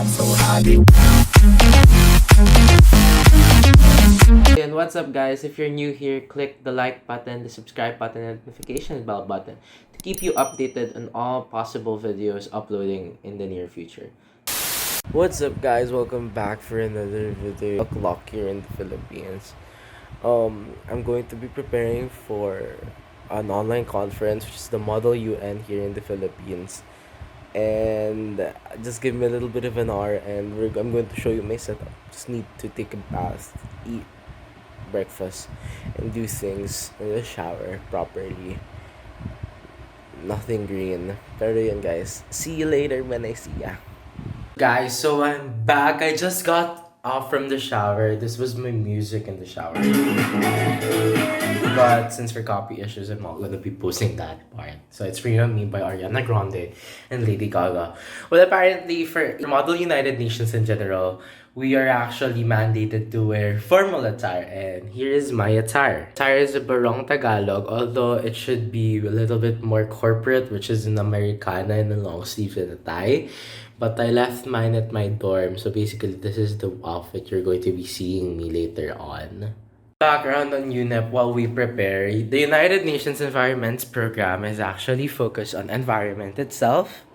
And what's up, guys? If you're new here, click the like button, the subscribe button, and notification bell button to keep you updated on all possible videos uploading in the near future. What's up, guys? Welcome back for another video. O'clock here in the Philippines. I'm going to be preparing for an online conference, which is the Model UN here in the Philippines. And just give me a little bit of an hour, and I'm going to show you my setup. Just need to take a bath, eat breakfast, and do things in the shower properly. Nothing green. Pero yun, guys. See you later when I see ya. Guys, so I'm back. I just got off from the shower. This was my music in the shower. But since for copy issues, I'm not gonna be posting that part. So it's Free on Me by Ariana Grande and Lady Gaga. Well, apparently for Model United Nations in general, we are actually mandated to wear formal attire. And here is my attire. Attire is a barong Tagalog, although it should be a little bit more corporate, which is an Americana and a long sleeve and a tie. But I left mine at my dorm. So basically, this is the outfit you're going to be seeing me later on. Background on UNEP while we prepare. The United Nations Environment Program is actually focused on environment itself.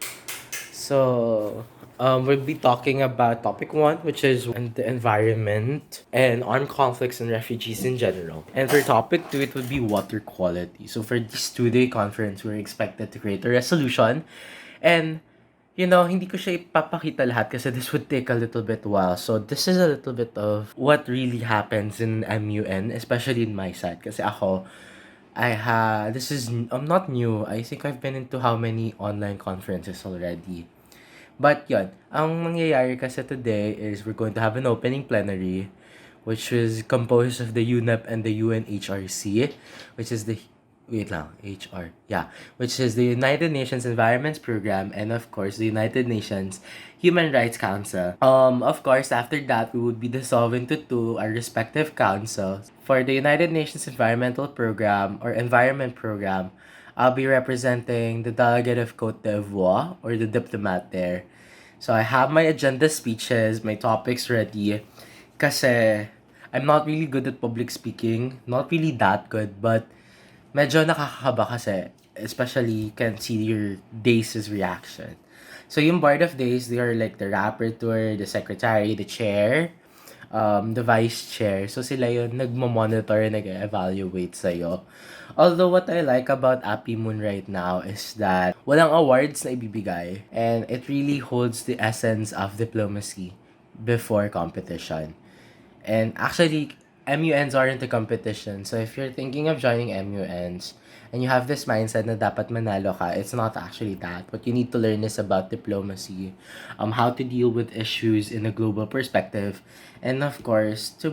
So, we'll be talking about topic 1, which is the environment and armed conflicts and refugees in general. And for topic 2, it would be water quality. So for this 2-day conference, we're expected to create a resolution. And hindi ko siya ipapakita lahat kasi this would take a little bit while. So, this is a little bit of what really happens in MUN, especially in my side. Kasi ako, I'm not new. I think I've been into how many online conferences already. But yun, ang mangyayari kasi today is we're going to have an opening plenary, which is composed of the UNEP and the UNHRC, which is the which is the United Nations Environment Program, and of course the United Nations Human Rights Council. Of course, after that, we would be dissolved into our respective councils. For the United Nations Environmental Program or Environment Program, I'll be representing the delegate of Cote d'Ivoire or the diplomat there. So I have my agenda speeches, my topics ready, kasi I'm not really good at public speaking, not really that good, but medyo nakakakaba kasi, especially you can see your Days' reaction. So yung board of Days, they are like the rapporteur, the secretary, the chair, the vice chair. So sila yun nagmo-monitor, nag-evaluate sa'yo. Although what I like about MUN right now is that walang awards na ibibigay, and it really holds the essence of diplomacy before competition. And actually, MUNs aren't a competition. So if you're thinking of joining MUNs and you have this mindset na dapat manalo ka, it's not actually that. What you need to learn is about diplomacy, how to deal with issues in a global perspective, and of course, to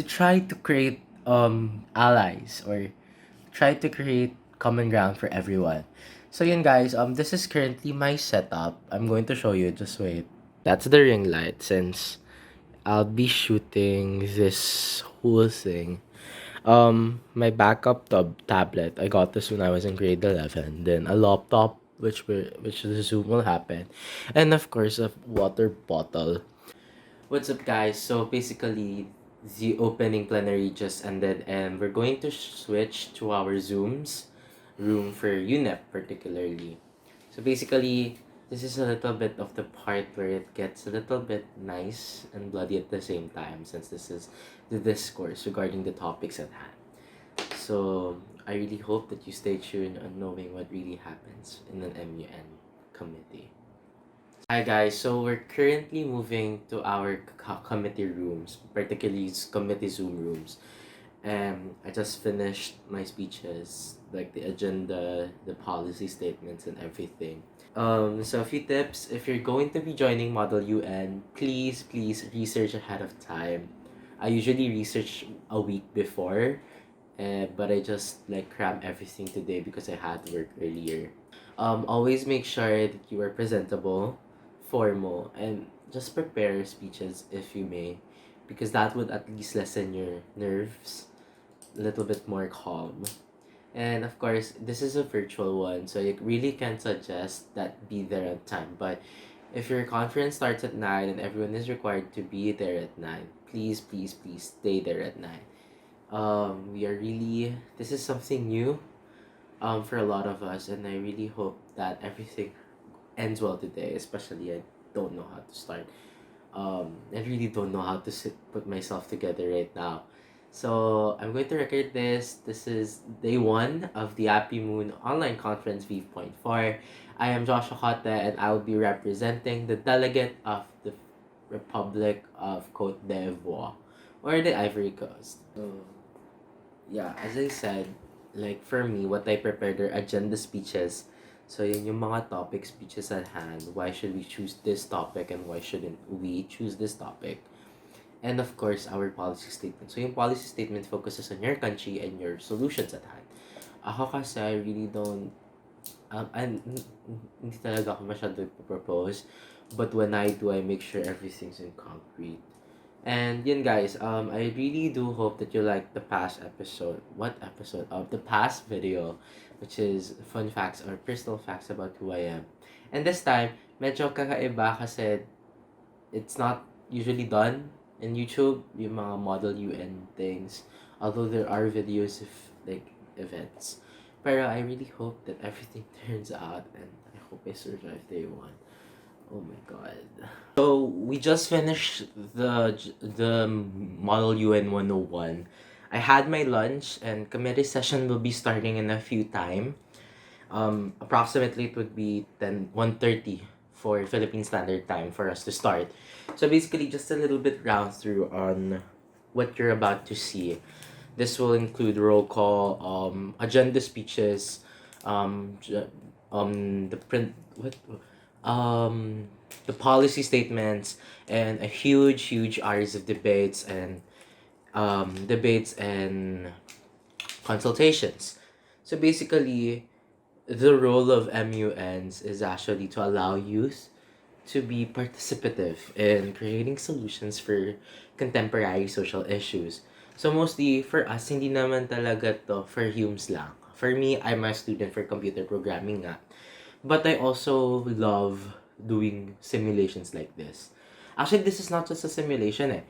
try to create allies or try to create common ground for everyone. So yun, guys, this is currently my setup. I'm going to show you, just wait. That's the ring light, since I'll be shooting this whole thing. My backup tablet, I got this when I was in grade 11. Then a laptop, which the Zoom will happen, and of course a water bottle. What's up, guys? So basically, the opening plenary just ended, and we're going to switch to our Zoom's room for UNEP particularly. So basically, this is a little bit of the part where it gets a little bit nice and bloody at the same time, since this is the discourse regarding the topics at hand. So I really hope that you stay tuned on knowing what really happens in an MUN committee. Hi, guys, so we're currently moving to our committee rooms, particularly committee Zoom rooms. I just finished my speeches, like the agenda, the policy statements, and everything. So a few tips: if you're going to be joining Model UN, please research ahead of time. I usually research a week before, but I just cram everything today because I had work earlier. Always make sure that you are presentable, formal, and just prepare speeches if you may, because that would at least lessen your nerves, a little bit more calm. And of course, this is a virtual one, so I really can't suggest that be there on time. But If your conference starts at 9 and everyone is required to be there at 9, please, please, please stay there at 9. We are really, this is something new for a lot of us, and I really hope that everything ends well today, especially I don't know how to start. I really don't know how to put myself together right now. So I'm going to record this. This is day one of the MUN online conference V.4. I am Joshua Cote, and I will be representing the delegate of the Republic of Cote d'Ivoire, or the Ivory Coast. So yeah, as I said, like for me, what I prepared are agenda speeches. So yun yung mga topic speeches at hand. Why should we choose this topic and why shouldn't we choose this topic? And of course, our policy statement. So yung policy statement focuses on your country and your solutions at hand. Ako kasi I really don't, hindi talaga ako masyado propose. But when I do, I make sure everything's in concrete. And yun guys, I really do hope that you like the past episode. What episode? Of the past video, which is fun facts or personal facts about who I am. And this time, medyo kakaiba kasi it's not usually done in YouTube, yung mga model UN things. Although there are videos of like events. Pero I really hope that everything turns out and I hope I survive day one. Oh my god. So we just finished the Model UN 101. I had my lunch and committee session will be starting in a few time. Approximately it would be 1:30 for Philippine Standard Time for us to start. So basically just a little bit round through on what you're about to see. This will include roll call, agenda speeches, the print the policy statements, and a huge hours of debates and consultations. So basically, the role of MUNs is actually to allow youth to be participative in creating solutions for contemporary social issues. So mostly for us, hindi naman talaga to for humans lang. For me, I'm a student for computer programming nga. But I also love doing simulations like this. Actually, this is not just a simulation eh.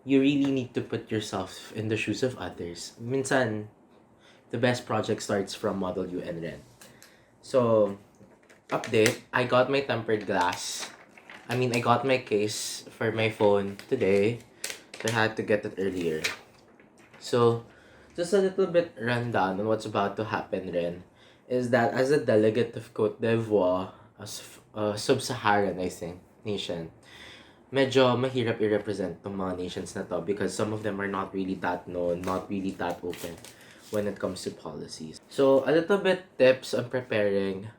You really need to put yourself in the shoes of others. Minsan, the best project starts from Model UN rin. So, update, I got my tempered glass. I got my case for my phone today. So I had to get it earlier. So, just a little bit rundown on what's about to happen rin is that as a delegate of Cote d'Ivoire, a sub-Saharan, I think, nation, medyo mahirap i-represent tong mga nations na to because some of them are not really that known, not really that open when it comes to policies. So, a little bit tips on preparing.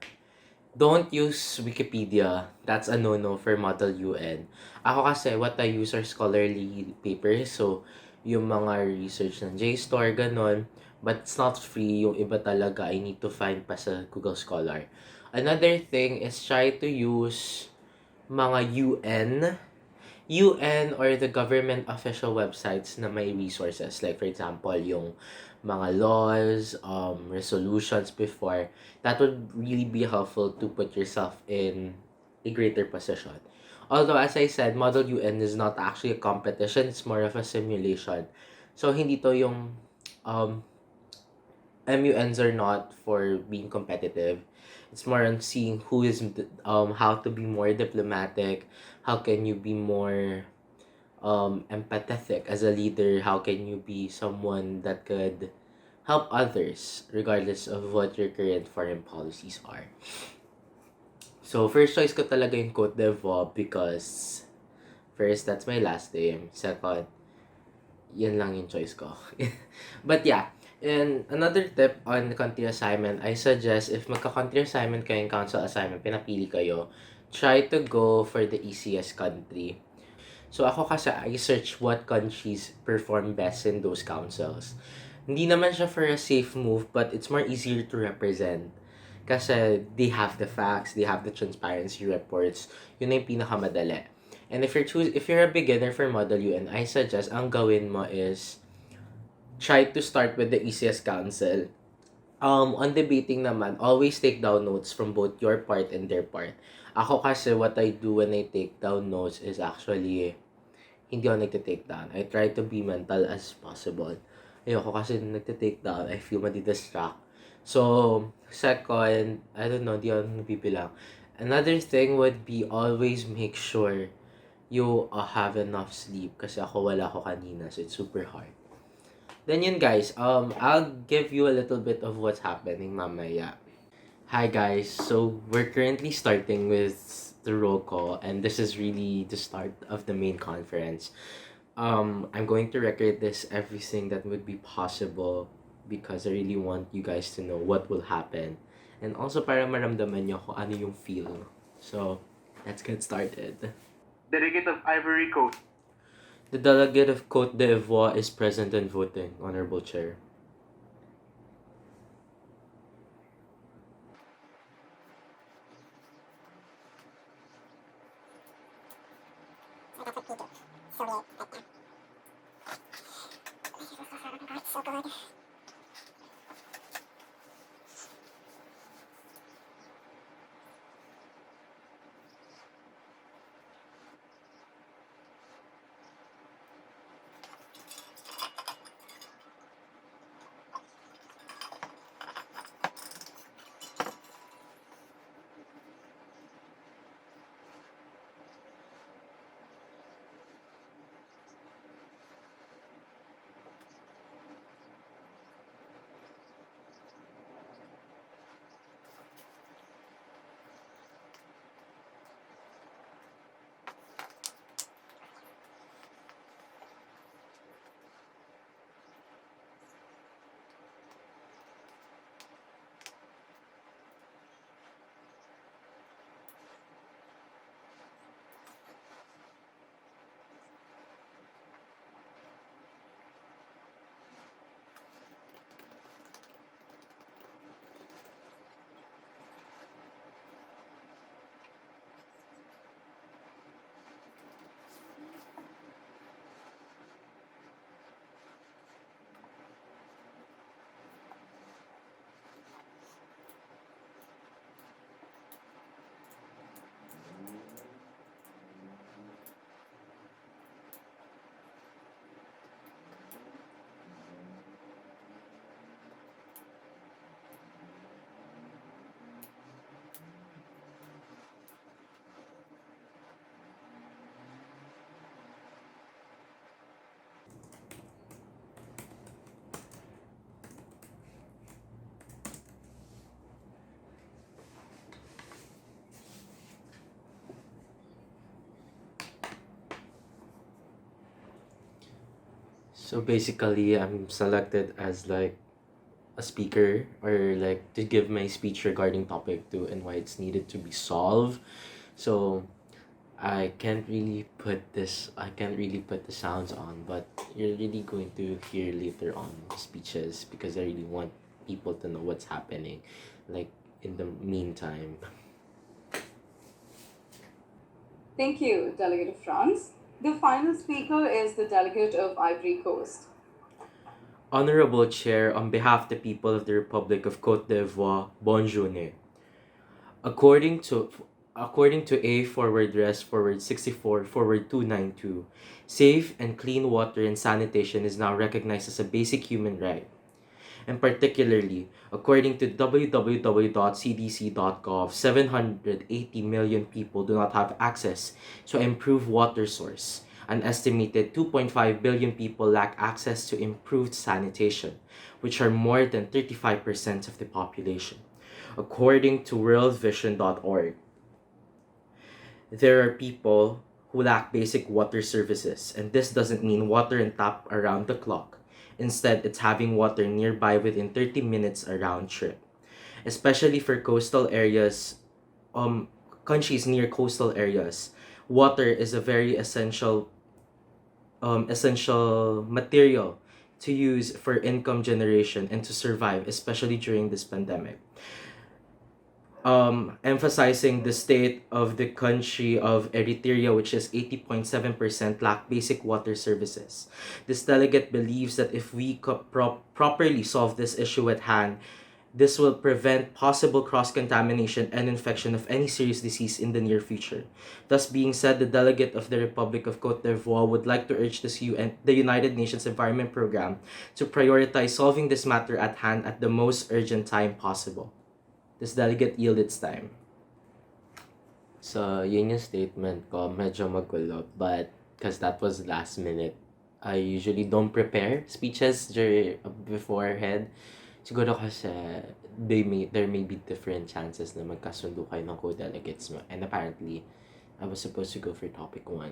Don't use Wikipedia. That's a no-no for Model UN. Ako kasi, what I use are scholarly papers. So, yung mga research ng JSTOR, ganon. But it's not free. Yung iba talaga, I need to find pa sa Google Scholar. Another thing is try to use mga UN or the government official websites na may resources. Like, for example, yung mga laws, resolutions before. That would really be helpful to put yourself in a greater position. Although, as I said, Model UN is not actually a competition. It's more of a simulation. So, hindi to yung MUNs are not for being competitive. It's more on seeing who is how to be more diplomatic, how can you be more empathetic as a leader, how can you be someone that could help others regardless of what your current foreign policies are. So first choice ko talaga yung Cote d'Ivoire because first, that's my last name. Second, yan lang yung choice ko. But yeah, and another tip on country assignment, I suggest if magka-country assignment kayo yung council assignment, pinapili kayo, try to go for the easiest country. So ako kasi, I search what countries perform best in those councils. Hindi naman siya for a safe move, but it's more easier to represent. Kasi they have the facts, they have the transparency reports. Yun na yung pinakamadali. And if you're a beginner for Model UN, I suggest ang gawin mo is try to start with the easiest council. On debating naman, always take down notes from both your part and their part. Ako kasi what I do when I take down notes is actually hindi ako nagte-take down. I try to be mental as possible. Ayoko kasi nung nagte-take down, I feel madi-distract. So, second, I don't know, di ako nabibilang. Another thing would be always make sure you have enough sleep kasi ako wala ako kanina, so it's super hard. Then yun guys, I'll give you a little bit of what's happening mamaya. Hi guys, so we're currently starting with the roll call and this is really the start of the main conference. I'm going to record this everything that would be possible because I really want you guys to know what will happen. And also para maramdaman nyo kung ano yung feel. So, let's get started. Delegate of Ivory Coast. The delegate of Cote d'Ivoire is present and voting, Honorable Chair. So basically, I'm selected as like a speaker or like to give my speech regarding topic 2 and why it's needed to be solved. So I can't really put the sounds on, but you're really going to hear later on the speeches because I really want people to know what's happening like in the meantime. Thank you, Delegate of France. The final speaker is the Delegate of Ivory Coast. Honorable Chair, on behalf of the people of the Republic of Cote d'Ivoire, bonjour. According to according to A forward rest forward 64 forward 292, safe and clean water and sanitation is now recognized as a basic human right. And particularly, according to www.cdc.gov, 780 million people do not have access to improved water source. An estimated 2.5 billion people lack access to improved sanitation, which are more than 35% of the population. According to worldvision.org, there are people who lack basic water services, and this doesn't mean water and tap around the clock. Instead, it's having water nearby within 30 minutes a round trip. Especially for coastal areas, countries near coastal areas, water is a very essential material to use for income generation and to survive, especially during this pandemic. Emphasizing the state of the country of Eritrea, which is 80.7% lack basic water services. This delegate believes that if we properly solve this issue at hand, This will prevent possible cross-contamination and infection of any serious disease in the near future. Thus being said, the delegate of the Republic of Cote d'Ivoire would like to urge the United Nations Environment Program to prioritize solving this matter at hand at the most urgent time possible. This delegate yield its time. So, yun yung statement ko. Medyo magulo. But, because that was last minute, I usually don't prepare speeches beforehand. Siguro kasi there may be different chances na magkasundo kayo ng co-delegates mo. And apparently, I was supposed to go for topic 1.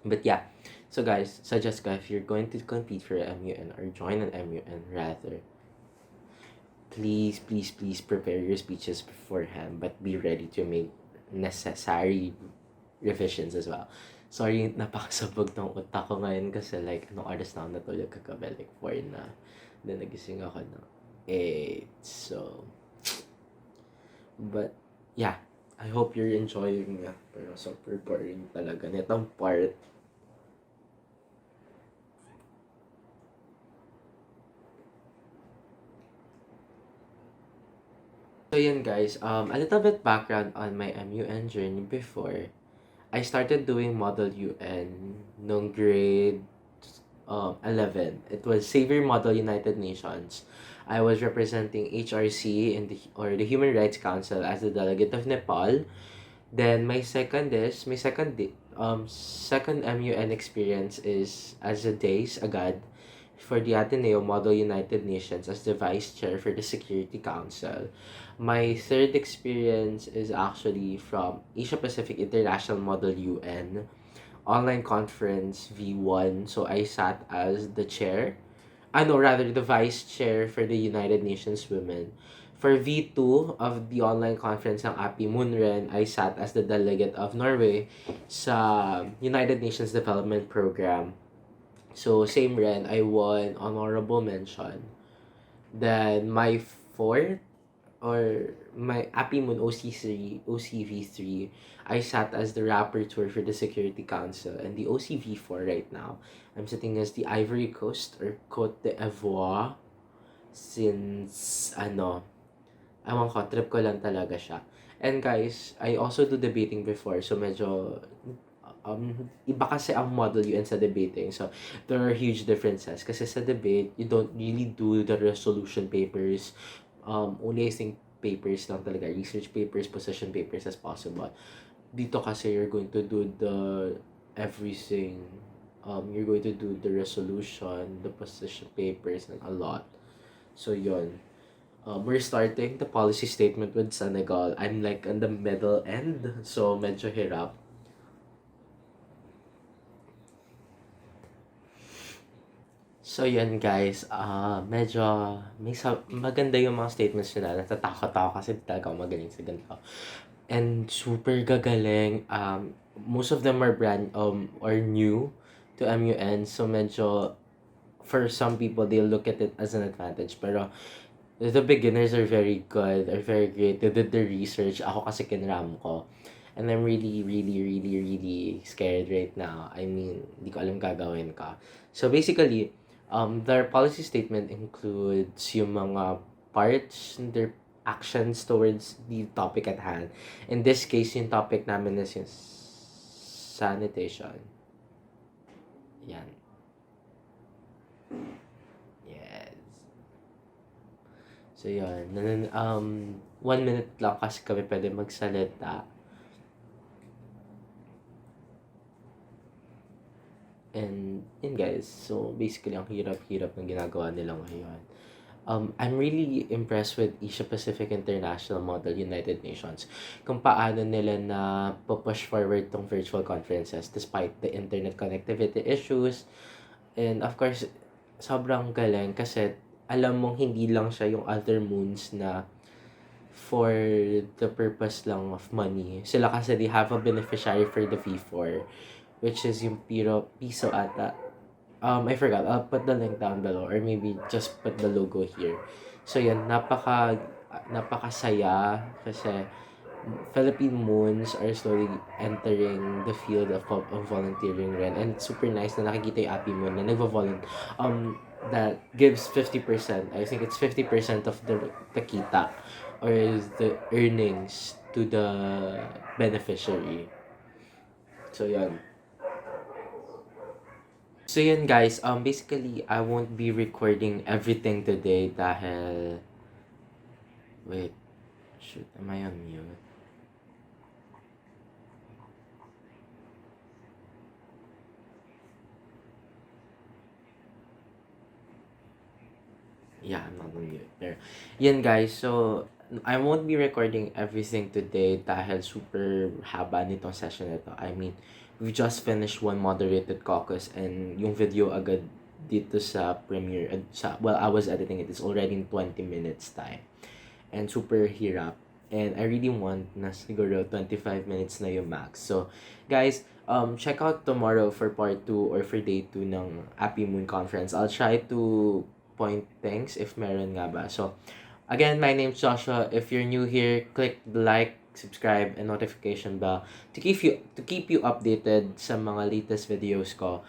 But yeah. So guys, suggest ko if you're going to compete for MUN or join an MUN rather, please prepare your speeches beforehand, but be ready to make necessary revisions as well. Sorry, napakasabog ng utak ko ngayon kasi like, anong oras na ako natulog kagabi? Like 4 na. Then nagising ako ng 8. So, but, yeah. I hope you're enjoying nga. Pero super boring talaga nitong part. So yun guys, a little bit background on my MUN journey before. I started doing Model UN nung grade 11. It was Savior Model United Nations. I was representing HRC in the Human Rights Council as the delegate of Nepal. Then my second MUN experience is as a days agad for the Ateneo Model United Nations as the vice chair for the Security Council. My third experience is actually from Asia Pacific International Model UN online conference V1. So I sat as the chair. The vice chair for the United Nations Women. For V2 of the online conference ng MUN rin, I sat as the delegate of Norway sa United Nations Development Program. So, same rin, I won honorable mention. Then, my fourth, or my MUN OCV3, I sat as the rapporteur for the Security Council. And the OCV4 right now, I'm sitting as the Ivory Coast or Cote d'Ivoire since, ewan ko, trip ko lang talaga siya. And guys, I also do debating before, so medyo, iba kasi ang Model UN sa debating. So, there are huge differences. Kasi sa debate, you don't really do the resolution papers. Only I think papers lang talaga, research papers, position papers as possible. Dito kasi you're going to do the everything. You're going to do the resolution, the position papers, and a lot. So, yun. We're starting the policy statement with Senegal. I'm like on the middle end, so medyo hirap. So yan guys, medyo maganda yung mga statements nila. Natatakot ako kasi talaga ako magaling sa ganito. And super gagaling. Most of them are or new to MUN, so medyo for some people they'll look at it as an advantage, pero the beginners are very good, are very great. They did the research. Ako kasi kinram ko. And I'm really, really, really, really scared right now. I mean, hindi ko alam gagawin ka. So basically, their policy statement includes yung mga parts, their actions towards the topic at hand. In this case, yung topic namin is yung sanitation. Yan. Yes. So, yun. 1 minute lang kasi kami pwede magsalita. And, yun guys. So, basically, ang hirap-hirap ng ginagawa nila ngayon. I'm really impressed with Asia Pacific International Model United Nations. Kung paano nila na push forward tong virtual conferences despite the internet connectivity issues. And, of course, sobrang galing kasi alam mong hindi lang siya yung other moons na for the purpose lang of money. Sila kasi they have a beneficiary for the V4, which is yung piso ata. I forgot. I'll put the link down below or maybe just put the logo here. So yan, napakasaya kasi Philippine moons are slowly entering the field of volunteering rin. And super nice na nakikita yung Moon na that gives 50%. I think it's 50% of the kita or is the earnings to the beneficiary. So yan. So yan guys, basically I won't be recording everything today dahil wait, shoot, am I on mute? Yeah, I'm not on mute. There. Yan guys, so I won't be recording everything today dahil super haba nitong session nito. I mean, we just finished one moderated caucus and yung video agad dito sa premiere, well, I was editing it. It's already in 20 minutes time. And super hirap. And I really want na siguro 25 minutes na yung max. So, guys, check out tomorrow for part 2 or for day 2 ng Happy Moon Conference. I'll try to point things if meron nga ba. So, again, my name's Joshua. If you're new here, click the like, subscribe, and notification bell to keep you updated sa mga latest videos ko.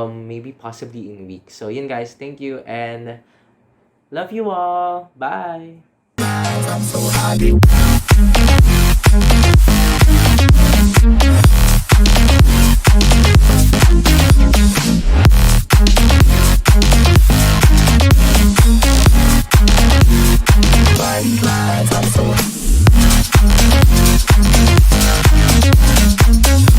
Maybe possibly in weeks. So, yun guys, thank you and love you all. Bye.